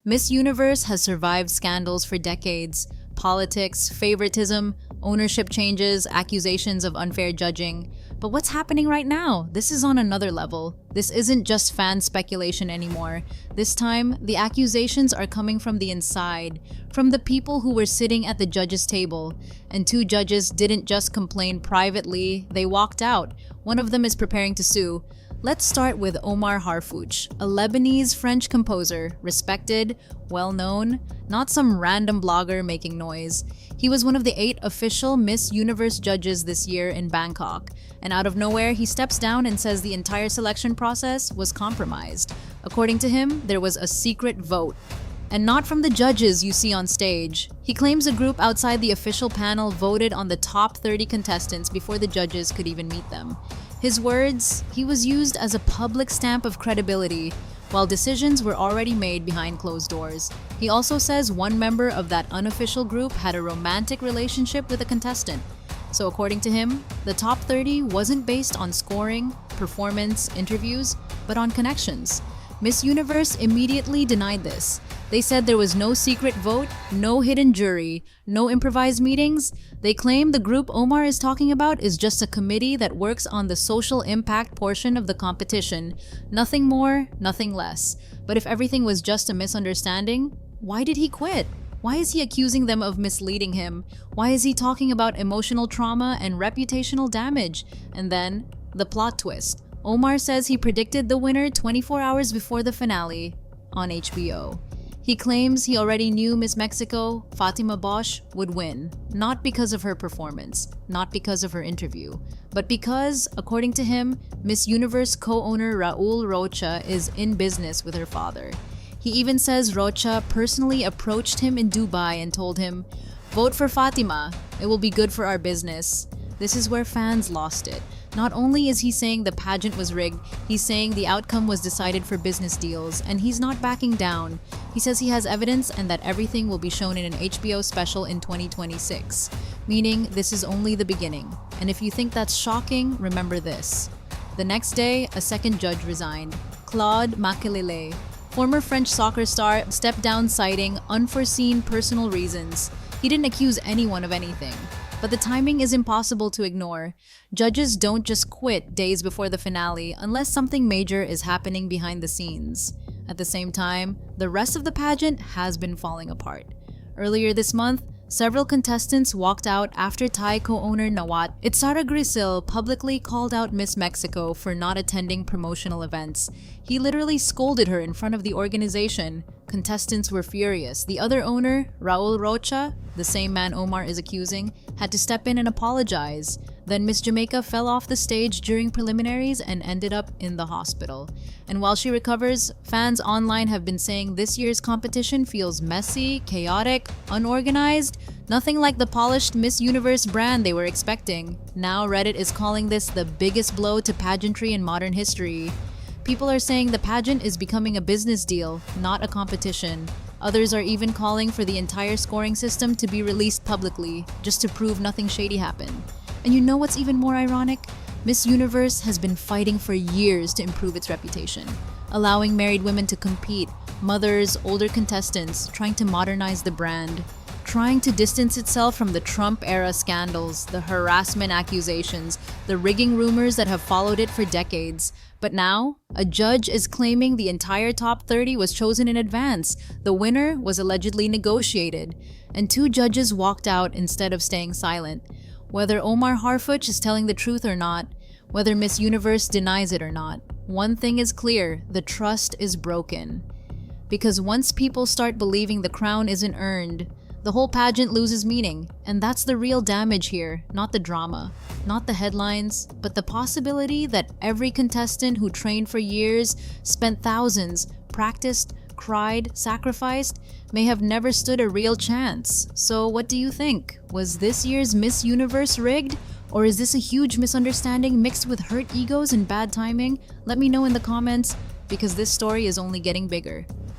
Miss Universe has survived scandals for decades: politics, favoritism, ownership changes, accusations of unfair judging. But what's happening right now? This is on another level. This isn't just fan speculation anymore. This time, the accusations are coming from the inside, from the people who were sitting at the judges' table. And two judges didn't just complain privately, they walked out. One of them is preparing to sue. Let's start with Omar Harfouch, a Lebanese French composer, respected, well-known, not some random blogger making noise. He was one of the 8 official Miss Universe judges this year in Bangkok, and out of nowhere, he steps down and says the entire selection process was compromised. According to him, there was a secret vote. And not from the judges you see on stage. He claims a group outside the official panel voted on the top 30 contestants before the judges could even meet them. His words, he was used as a public stamp of credibility, while decisions were already made behind closed doors. He also says one member of that unofficial group had a romantic relationship with a contestant. So according to him, the top 30 wasn't based on scoring, performance, interviews, but on connections. Miss Universe immediately denied this. They said there was no secret vote, no hidden jury, no improvised meetings. They claim the group Omar is talking about is just a committee that works on the social impact portion of the competition. Nothing more, nothing less. But if everything was just a misunderstanding, why did he quit? Why is he accusing them of misleading him? Why is he talking about emotional trauma and reputational damage? And then, the plot twist. Omar says he predicted the winner 24 hours before the finale on HBO. He claims he already knew Miss Mexico, Fatima Bosch, would win, not because of her performance, not because of her interview, but because, according to him, Miss Universe co-owner Raul Rocha is in business with her father. He even says Rocha personally approached him in Dubai and told him, "Vote for Fatima, it will be good for our business." This is where fans lost it. Not only is he saying the pageant was rigged, he's saying the outcome was decided for business deals, and he's not backing down. He says he has evidence and that everything will be shown in an HBO special in 2026, meaning this is only the beginning. And if you think that's shocking, remember this. The next day, a second judge resigned. Claude Makélélé, former French soccer star, stepped down citing unforeseen personal reasons. He didn't accuse anyone of anything. But the timing is impossible to ignore. Judges don't just quit days before the finale unless something major is happening behind the scenes. At the same time, the rest of the pageant has been falling apart. Earlier this month, several contestants walked out after Thai co-owner Nawat Itzara Grisil publicly called out Miss Mexico for not attending promotional events. He literally scolded her in front of the organization. Contestants were furious. The other owner, Raul Rocha, the same man Omar is accusing, had to step in and apologize. Then Miss Jamaica fell off the stage during preliminaries and ended up in the hospital. And while she recovers, fans online have been saying this year's competition feels messy, chaotic, unorganized, nothing like the polished Miss Universe brand they were expecting. Now Reddit is calling this the biggest blow to pageantry in modern history. People are saying the pageant is becoming a business deal, not a competition. Others are even calling for the entire scoring system to be released publicly, just to prove nothing shady happened. And you know what's even more ironic? Miss Universe has been fighting for years to improve its reputation, allowing married women to compete, mothers, older contestants, trying to modernize the brand, trying to distance itself from the Trump-era scandals, the harassment accusations, the rigging rumors that have followed it for decades. But now, a judge is claiming the entire top 30 was chosen in advance. The winner was allegedly negotiated, and 2 judges walked out instead of staying silent. Whether Omar Harfouch is telling the truth or not, whether Miss Universe denies it or not, one thing is clear: the trust is broken. Because once people start believing the crown isn't earned, the whole pageant loses meaning, and that's the real damage here, not the drama, not the headlines, but the possibility that every contestant who trained for years, spent thousands, practiced, cried, sacrificed, may have never stood a real chance. So what do you think? Was this year's Miss Universe rigged? Or is this a huge misunderstanding mixed with hurt egos and bad timing? Let me know in the comments, because this story is only getting bigger.